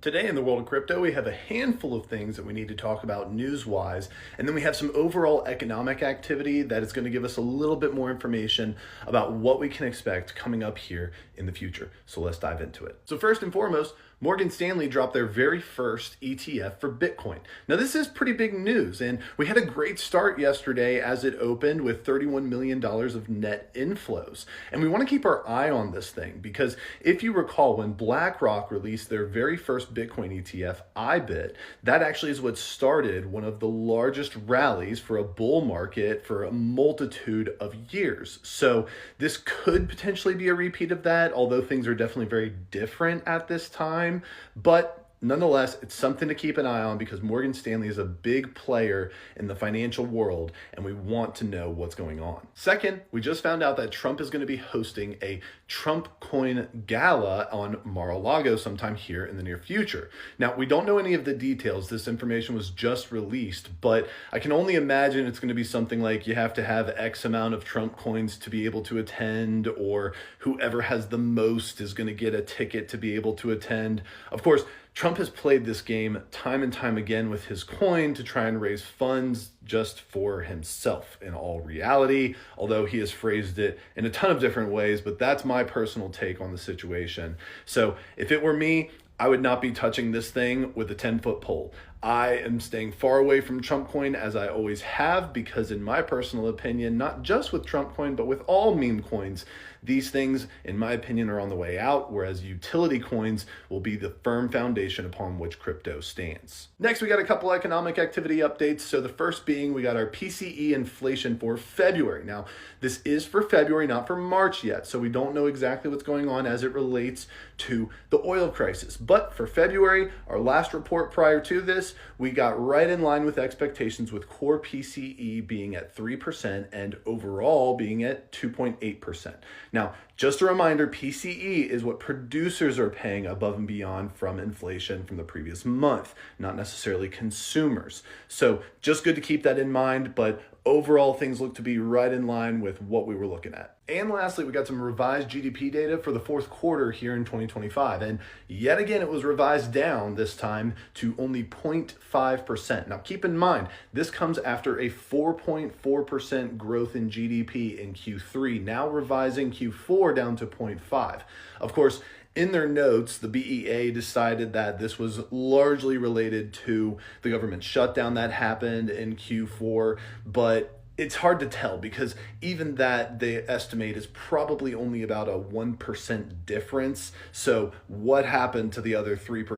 Today in the world of crypto, we have a handful of things that we need to talk about news-wise, and then we have some overall economic activity that is going to give us a little bit more information about what we can expect coming up here in the future. So let's dive into it. So first and foremost, Morgan Stanley dropped their very first ETF for Bitcoin. Now this is pretty big news, and we had a great start yesterday as it opened with $31 million of net inflows. And we want to keep our eye on this thing because if you recall, when BlackRock released their very first Bitcoin ETF, IBIT, that actually is what started one of the largest rallies for a bull market for a multitude of years. So this could potentially be a repeat of that, although things are definitely very different at this time. But nonetheless, it's something to keep an eye on because Morgan Stanley is a big player in the financial world and we want to know what's going on. Second, we just found out that Trump is going to be hosting a Trump coin gala on Mar-a-Lago sometime here in the near future. Now, we don't know any of the details. This information was just released, but I can only imagine it's going to be something like you have to have X amount of Trump coins to be able to attend, or whoever has the most is going to get a ticket to be able to attend. Of course, Trump has played this game time and time again with his coin to try and raise funds just for himself in all reality, although he has phrased it in a ton of different ways, but that's my personal take on the situation. So if it were me, I would not be touching this thing with a 10-foot pole. I am staying far away from Trump coin as I always have because in my personal opinion, not just with Trump coin, but with all meme coins, these things, in my opinion, are on the way out, whereas utility coins will be the firm foundation upon which crypto stands. Next, we got a couple economic activity updates. So the first being we got our PCE inflation for February. Now, this is for February, not for March yet, so we don't know exactly what's going on as it relates to the oil crisis. But for February, our last report prior to this, we got right in line with expectations with core PCE being at 3% and overall being at 2.8%. Now, just a reminder, PCE is what producers are paying above and beyond from inflation from the previous month, not necessarily consumers. So just good to keep that in mind, but overall things look to be right in line with what we were looking at. And lastly, we got some revised GDP data for the fourth quarter here in 2025. And yet again, it was revised down this time to only 0.5%. Now keep in mind, this comes after a 4.4% growth in GDP in Q3, now revising Q4 down to 0.5. Of course, in their notes, the BEA decided that this was largely related to the government shutdown that happened in Q4, but it's hard to tell because even that they estimate is probably only about a 1% difference. So what happened to the other 3%?